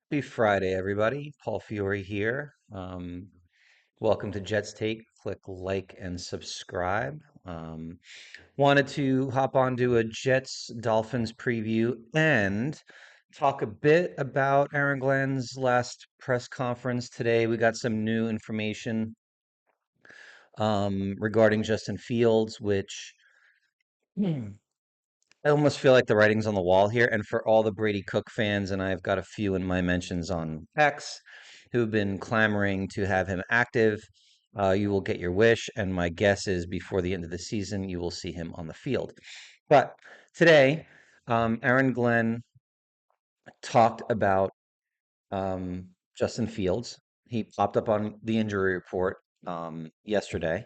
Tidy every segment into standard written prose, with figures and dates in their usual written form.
Happy Friday, everybody. Paul Fiore here. Welcome to Jets Take. Click like and subscribe. Wanted to hop onto a Jets Dolphins preview and talk a bit about Aaron Glenn's last press conference today. We got some new information regarding Justin Fields, which I almost feel like the writing's on the wall here. And for all the Brady Cook fans, and I've got a few in my mentions on X who've been clamoring to have him active, you will get your wish. And my guess is before the end of the season, you will see him on the field. But today, Aaron Glenn talked about Justin Fields. He popped up on the injury report yesterday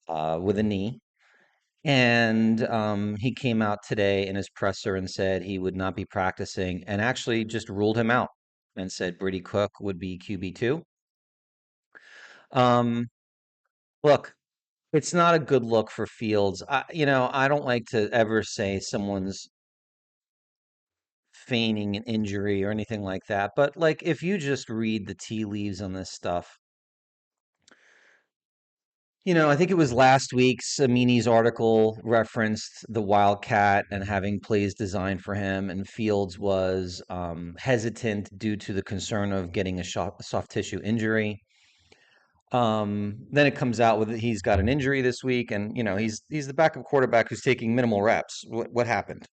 with a knee. And he came out today in his presser and said he would not be practicing and actually just ruled him out and said Brady Cook would be QB2. Um, look, it's not a good look for Fields. I don't like to ever say someone's feigning an injury or anything like that. But like, if you just read the tea leaves on this stuff, I think it was last week's Amini's article referenced the Wildcat and having plays designed for him, and Fields was hesitant due to the concern of getting a soft tissue injury. Then it comes out with he's got an injury this week, and he's the backup quarterback who's taking minimal reps. What happened?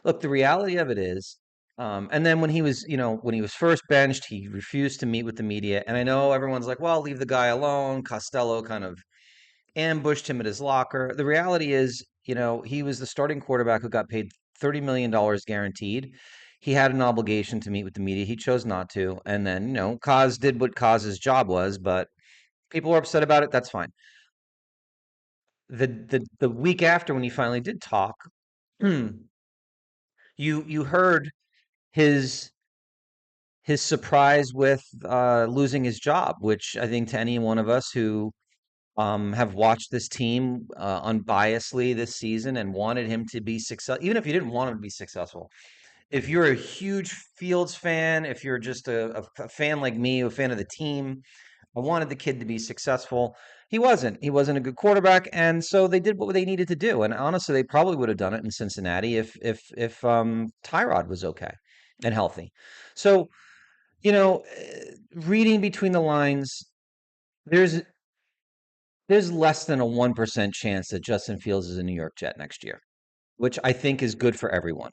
Look, the reality of it is, and then when he was first benched, he refused to meet with the media. And I know everyone's like, "Well, leave the guy alone." Costello kind of ambushed him at his locker. The reality is, he was the starting quarterback who got paid $30 million guaranteed. He had an obligation to meet with the media. He chose not to. And then, Kaz did what Kaz's job was, but people were upset about it. That's fine. The week after when he finally did talk, you heard his his surprise with losing his job, which I think to any one of us who have watched this team unbiasedly this season and wanted him to be successful, even if you didn't want him to be successful. If you're a huge Fields fan, if you're just a fan like me, a fan of the team, I wanted the kid to be successful. He wasn't. He wasn't a good quarterback, and so they did what they needed to do. And honestly, they probably would have done it in Cincinnati if Tyrod was okay and healthy. So reading between the lines, there's there's less than a 1% chance that Justin Fields is a New York Jet next year, which I think is good for everyone.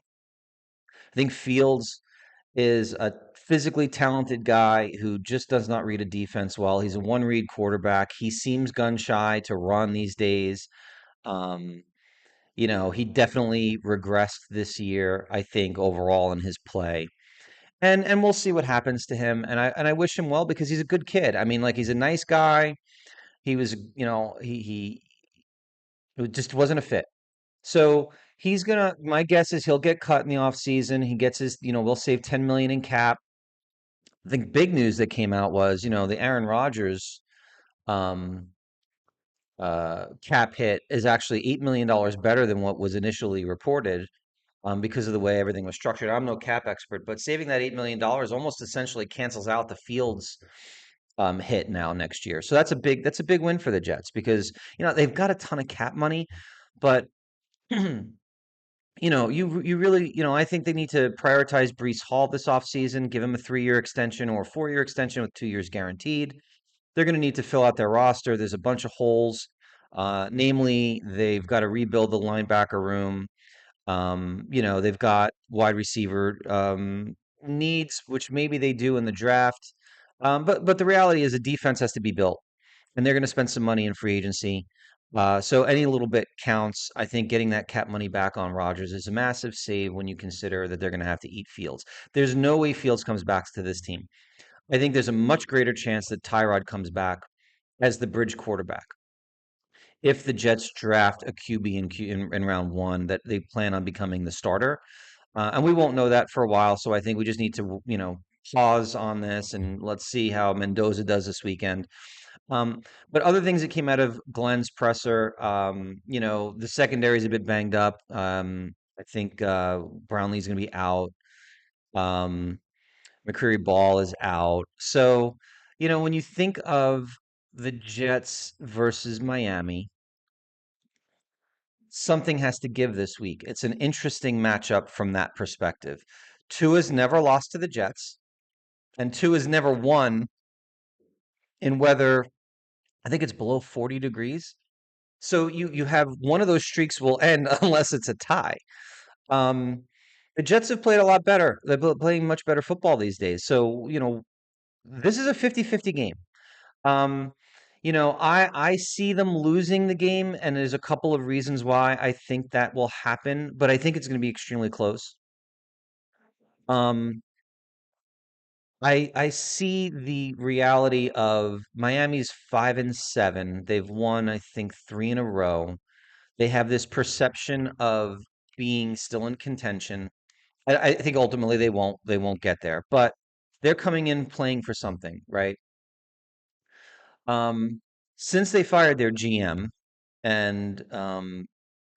I think Fields is a physically talented guy who just does not read a defense well. He's a one read quarterback. He seems gun shy to run these days. Um, he definitely regressed this year, I think, overall in his play. And we'll see what happens to him. And I wish him well because he's a good kid. I mean, like he's a nice guy. He was, he it just wasn't a fit. So my guess is he'll get cut in the offseason. He gets we'll save 10 million in cap. I think big news that came out was, the Aaron Rodgers um, cap hit is actually $8 million better than what was initially reported because of the way everything was structured. I'm no cap expert, but saving that $8 million almost essentially cancels out the Fields hit now next year. So that's a big win for the Jets because they've got a ton of cap money, but you really, I think they need to prioritize Brees Hall this offseason, give him a 3-year extension or a 4-year extension with 2 years guaranteed. They're going to need to fill out their roster. There's a bunch of holes. Namely, they've got to rebuild the linebacker room. They've got wide receiver needs, which maybe they do in the draft. But the reality is, the defense has to be built, and they're going to spend some money in free agency. So any little bit counts. I think getting that cap money back on Rodgers is a massive save when you consider that they're going to have to eat Fields. There's no way Fields comes back to this team. I think there's a much greater chance that Tyrod comes back as the bridge quarterback. If the Jets draft a QB in round one, that they plan on becoming the starter, and we won't know that for a while. So I think we just need to, pause on this and let's see how Mendoza does this weekend. Um, but other things that came out of Glenn's presser, the secondary is a bit banged up. I think Brownlee's going to be out. Um, McCreary Ball is out. So, when you think of the Jets versus Miami, something has to give this week. It's an interesting matchup from that perspective. Tua's never lost to the Jets, and Tua's never won in weather, I think it's below 40 degrees. So you have one of those streaks will end unless it's a tie. Um, the Jets have played a lot better. Playing much better football these days. So, this is a 50-50 game. Um, I see them losing the game, and there's a couple of reasons why I think that will happen, but I think it's going to be extremely close. Um, I see the reality of Miami's 5-7. They've won, I think, three in a row. They have this perception of being still in contention. I think ultimately they won't get there, but they're coming in playing for something, right? Um, since they fired their GM and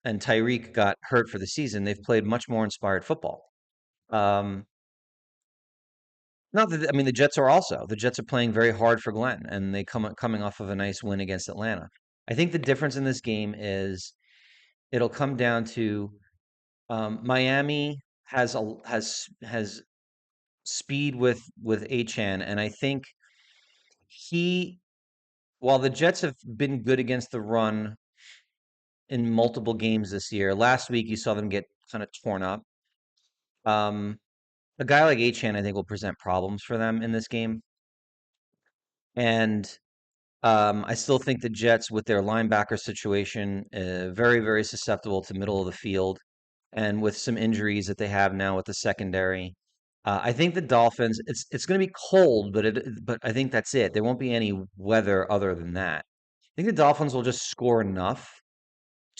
Tyreek got hurt for the season, they've played much more inspired football. Um, not that I mean the Jets are playing very hard for Glenn, and they coming off of a nice win against Atlanta. I think the difference in this game is it'll come down to Miami has speed with Achan, and I think he while the Jets have been good against the run in multiple games this year, last week you saw them get kind of torn up. Um, a guy like Achan, I think, will present problems for them in this game, and I still think the Jets, with their linebacker situation, very very susceptible to middle of the field, and with some injuries that they have now with the secondary. I think the Dolphins. It's going to be cold, but I think that's it. There won't be any weather other than that. I think the Dolphins will just score enough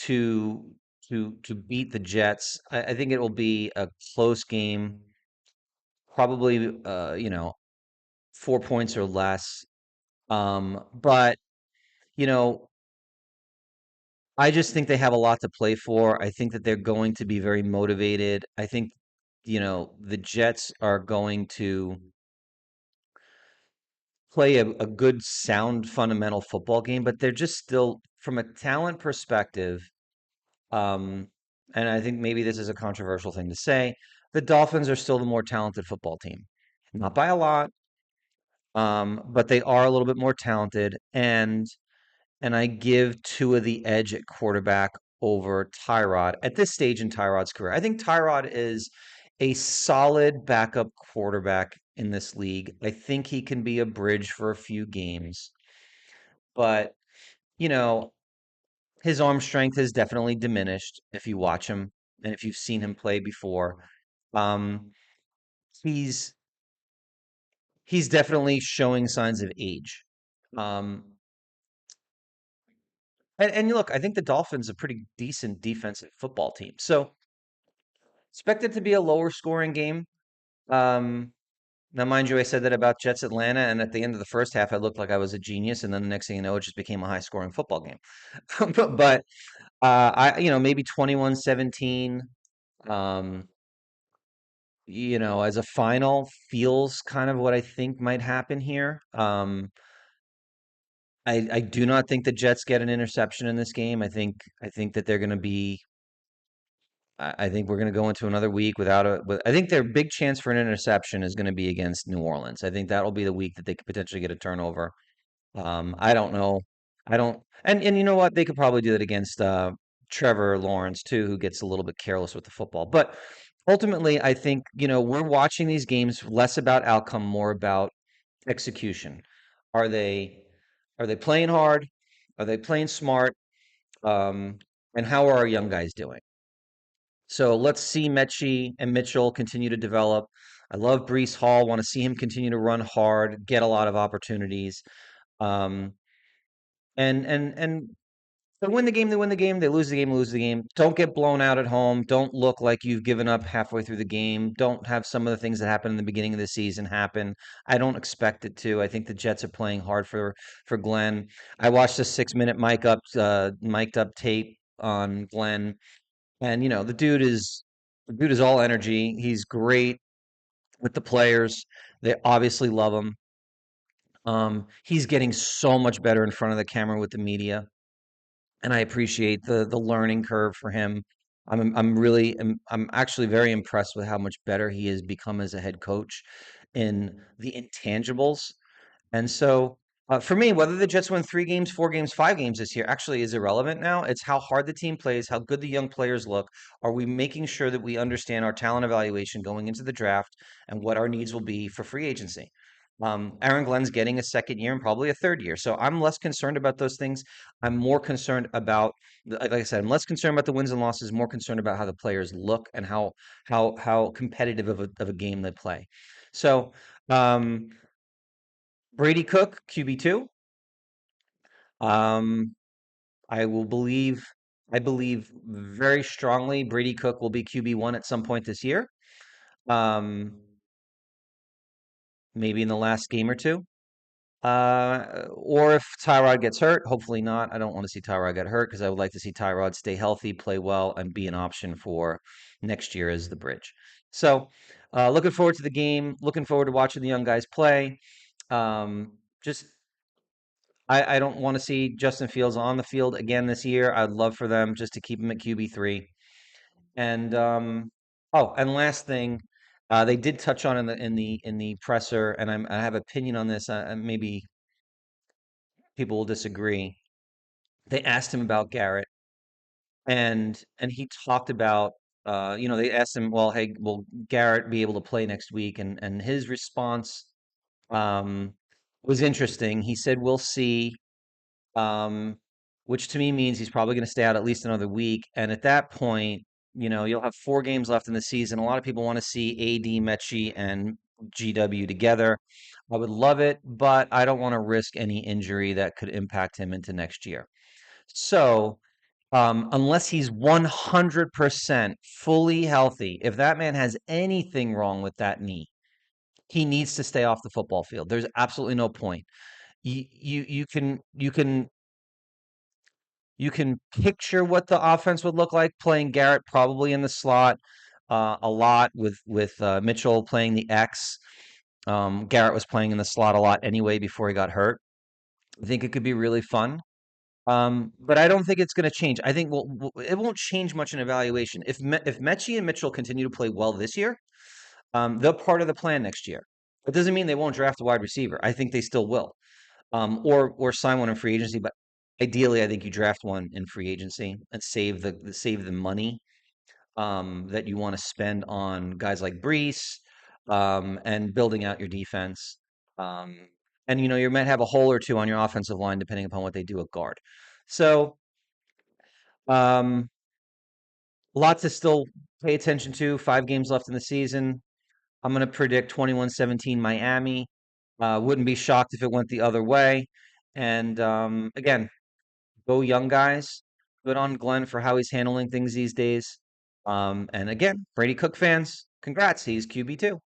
to to beat the Jets. I think it will be a close game, probably 4 points or less. But you know, I just think they have a lot to play for. I think that they're going to be very motivated. I think the Jets are going to play a good, sound, fundamental football game, but they're just still, from a talent perspective, um, and I think maybe this is a controversial thing to say, the Dolphins are still the more talented football team. Not by a lot, but they are a little bit more talented, and I give Tua the edge at quarterback over Tyrod at this stage in Tyrod's career. I think Tyrod is a solid backup quarterback in this league. I think he can be a bridge for a few games, but you know, his arm strength has definitely diminished if you watch him and if you've seen him play before. Um, he's he's definitely showing signs of age. Um, and look, I think the Dolphins are a pretty decent defensive football team. So expect it to be a lower scoring game. Um, Now, mind you, I said that about Jets Atlanta, and at the end of the first half, I looked like I was a genius, and then the next thing you know, it just became a high scoring football game. But maybe 21-17, um, as a final feels kind of what I think might happen here. I do not think the Jets get an interception in this game. I think that they're going to be. I think we're going to go into another week without I think their big chance for an interception is going to be against New Orleans. I think that'll be the week that they could potentially get a turnover. I don't know. I don't. And you know what? They could probably do that against Trevor Lawrence too, who gets a little bit careless with the football. But ultimately, I think we're watching these games less about outcome, more about execution. Are they are they playing hard? Are they playing smart? Um, and how are our young guys doing? So let's see Mechie and Mitchell continue to develop. I love Brees Hall. Want to see him continue to run hard, get a lot of opportunities. Um, and they win the game, they win the game. They lose the game, lose the game. Don't get blown out at home. Don't look like you've given up halfway through the game. Don't have some of the things that happened in the beginning of the season happen. I don't expect it to. I think the Jets are playing hard for Glenn. I watched a 6 minute mic'd up tape on Glenn, and the dude is all energy. He's great with the players. They obviously love him. He's getting so much better in front of the camera with the media, and I appreciate the learning curve for him. I'm actually very impressed with how much better he has become as a head coach in the intangibles. And so, for me, whether the Jets win 3 games, 4 games, 5 games this year actually is irrelevant now. It's how hard the team plays, how good the young players look. Are we making sure that we understand our talent evaluation going into the draft and what our needs will be for free agency? Aaron Glenn's getting a second year and probably a third year. So I'm less concerned about those things. I'm more concerned about, like I said, I'm less concerned about the wins and losses, more concerned about how the players look and how competitive of a game they play. So, um, Brady Cook, QB2. Um, I will believe, I believe very strongly Brady Cook will be QB1 at some point this year. Um, maybe in the last game or two. Or if Tyrod gets hurt, hopefully not. I don't want to see Tyrod get hurt because I would like to see Tyrod stay healthy, play well, and be an option for next year as the bridge. So, looking forward to the game. Looking forward to watching the young guys play. Just I don't want to see Justin Fields on the field again this year. I'd love for them just to keep him at QB3. And oh, and last thing, they did touch on in the presser, and I have opinion on this. Maybe people will disagree. They asked him about Garrett, and he talked about they asked him, well, hey, will Garrett be able to play next week? And his response um, was interesting. He said, we'll see. um, which to me means he's probably going to stay out at least another week. And at that point, you'll have 4 games left in the season. A lot of people want to see AD, Mechie, and GW together. I would love it, but I don't want to risk any injury that could impact him into next year. So, unless he's 100% fully healthy, if that man has anything wrong with that knee, he needs to stay off the football field. There's absolutely no point. You can picture what the offense would look like playing Garrett probably in the slot a lot with Mitchell playing the X. Garrett was playing in the slot a lot anyway before he got hurt. I think it could be really fun. But I don't think it's going to change. I think it won't change much in evaluation. If Mechie and Mitchell continue to play well this year, they're part of the plan next year. It doesn't mean they won't draft a wide receiver. I think they still will, or sign one in free agency. But ideally, I think you draft one in free agency and save the money that you want to spend on guys like Brees and building out your defense. Um, and you might have a hole or two on your offensive line depending upon what they do at guard. So, um, lots to still pay attention to. 5 games left in the season. I'm going to predict 21-17 Miami. Wouldn't be shocked if it went the other way. And again, go young guys. Good on Glenn for how he's handling things these days. And again, Brady Cook fans, congrats. He's QB2.